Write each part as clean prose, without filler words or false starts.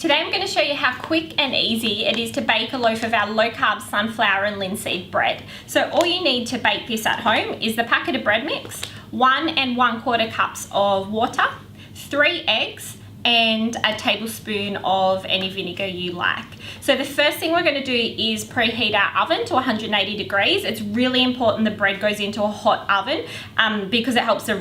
Today I'm going to show you how quick and easy it is to bake a loaf of our low-carb sunflower and linseed bread. So all you need to bake this at home is the packet of bread mix, 1 1/4 cups of water, 3 eggs, and a tablespoon of any vinegar you like. So the first thing we're going to do is preheat our oven to 180 degrees. It's really important the bread goes into a hot oven because it helps the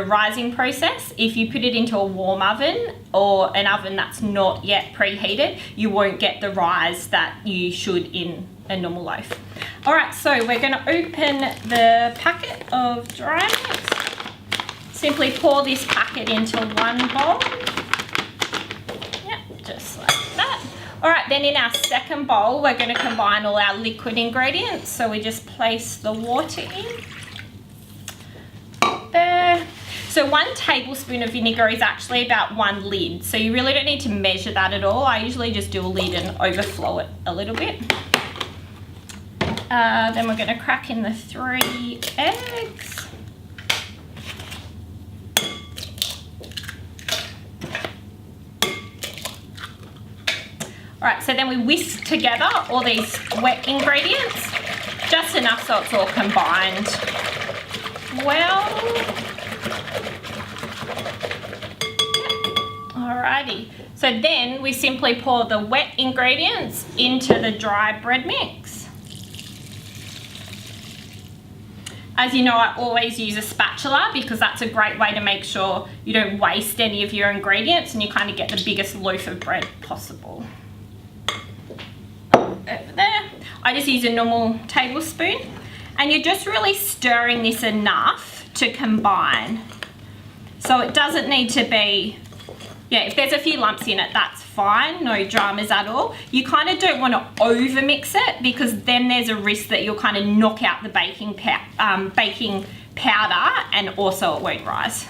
rising process. If you put it into a warm oven or an oven that's not yet preheated, you won't get the rise that you should in a normal loaf. All right, so we're going to open the packet of dry mix. Simply pour this packet into one bowl. Just like that. All right, then in our second bowl, we're going to combine all our liquid ingredients. So we just place the water in there. So 1 tablespoon of vinegar is actually about 1 lid. So you really don't need to measure that at all. I usually just do a lid and overflow it a little bit. Then we're going to crack in the 3 eggs. All right, so then we whisk together all these wet ingredients, just enough so it's all combined well. Alrighty, so then we simply pour the wet ingredients into the dry bread mix. As you know, I always use a spatula because that's a great way to make sure you don't waste any of your ingredients and you kind of get the biggest loaf of bread possible. Over there, I just use a normal tablespoon and you're just really stirring this enough to combine. So it doesn't need to be, if there's a few lumps in it, that's fine, no dramas at all. You kind of don't want to over mix it because then there's a risk that you'll kind of knock out the baking powder and also it won't rise.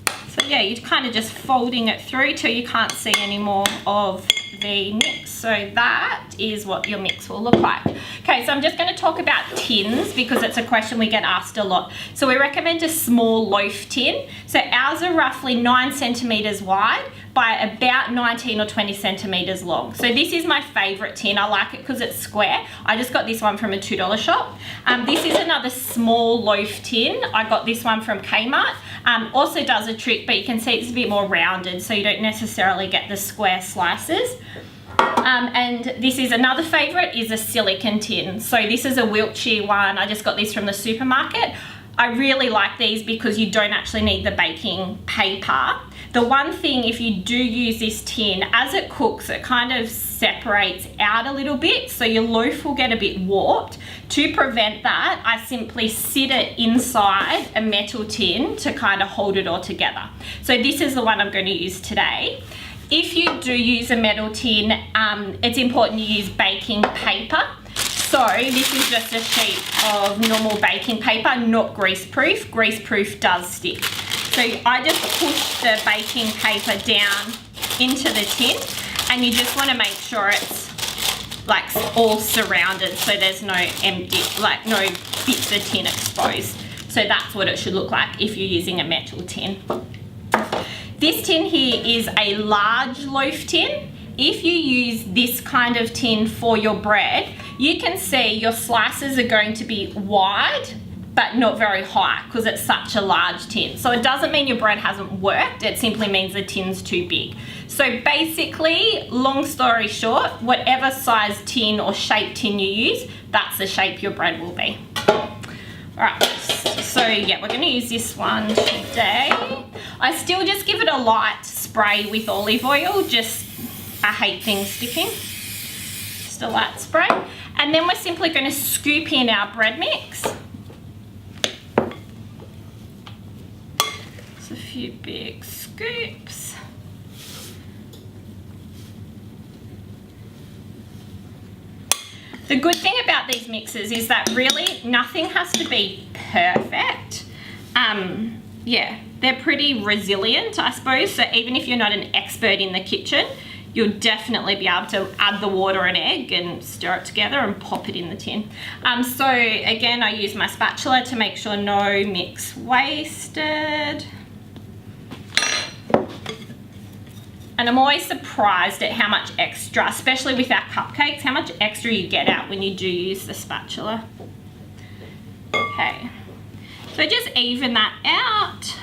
So yeah, you're kind of just folding it through till you can't see any more of the mix. So that is what your mix will look like. Okay, so I'm just going to talk about tins because it's a question we get asked a lot. So we recommend a small loaf tin. So ours are roughly 9 centimeters wide by about 19 or 20 centimeters long. So this is my favorite tin. I like it because it's square. I just got this one from a $2 shop. This is another small loaf tin. I got this one from Kmart. Also does a trick, but you can see it's a bit more rounded, so you don't necessarily get the square slices. And this is another favorite, is a silicone tin. So this is a Wiltshire one. I just got this from the supermarket. I really like these because you don't actually need the baking paper. The one thing, if you do use this tin, as it cooks, it kind of separates out a little bit, so your loaf will get a bit warped. To prevent that, I simply sit it inside a metal tin to kind of hold it all together. So this is the one I'm going to use today. If you do use a metal tin, it's important you use baking paper. So this is just a sheet of normal baking paper, not greaseproof. Greaseproof does stick. So I just push the baking paper down into the tin and you just want to make sure it's like all surrounded so there's no empty, like no bits of tin exposed. So that's what it should look like if you're using a metal tin. This tin here is a large loaf tin. If you use this kind of tin for your bread, you can see your slices are going to be wide but not very high because it's such a large tin. So it doesn't mean your bread hasn't worked, it simply means the tin's too big. So basically, long story short, whatever size tin or shape tin you use, that's the shape your bread will be. All right, so yeah, we're gonna use this one today. I still just give it a light spray with olive oil, I hate things sticking. Just a light spray. And then we're simply gonna scoop in our bread mix. Just a few big scoops. The good thing about these mixes is that really nothing has to be perfect. Yeah, they're pretty resilient, I suppose. So even if you're not an expert in the kitchen, you'll definitely be able to add the water and egg and stir it together and pop it in the tin. So again, I use my spatula to make sure no mix wasted. And I'm always surprised at how much extra, especially with our cupcakes, how much extra you get out when you do use the spatula. Okay, so just even that out.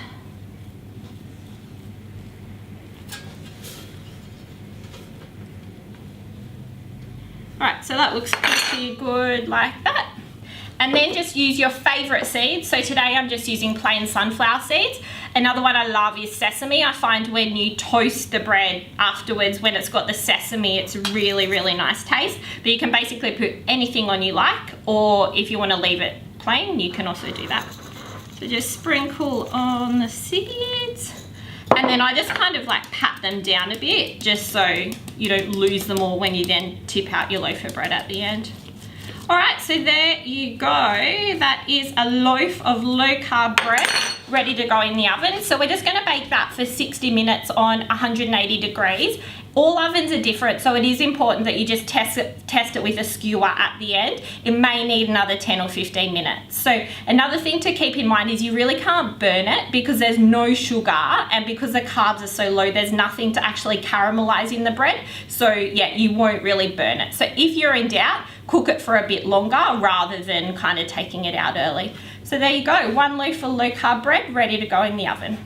Alright, so that looks pretty good like that. And then just use your favourite seeds. So today I'm just using plain sunflower seeds. Another one I love is sesame. I find when you toast the bread afterwards, when it's got the sesame, it's really, really nice taste. But you can basically put anything on you like, or if you want to leave it plain, you can also do that. So just sprinkle on the seeds. And then I just kind of like pat them down a bit, just so you don't lose them all when you then tip out your loaf of bread at the end. Alright, so there you go. That is a loaf of low carb bread ready to go in the oven. So we're just going to bake that for 60 minutes on 180 degrees. All ovens are different, so it is important that you just test it with a skewer at the end. It may need another 10 or 15 minutes. So another thing to keep in mind is you really can't burn it because there's no sugar, and because the carbs are so low, there's nothing to actually caramelize in the bread. So yeah, you won't really burn it. So if you're in doubt, cook it for a bit longer rather than kind of taking it out early. So there you go, one loaf of low carb bread ready to go in the oven.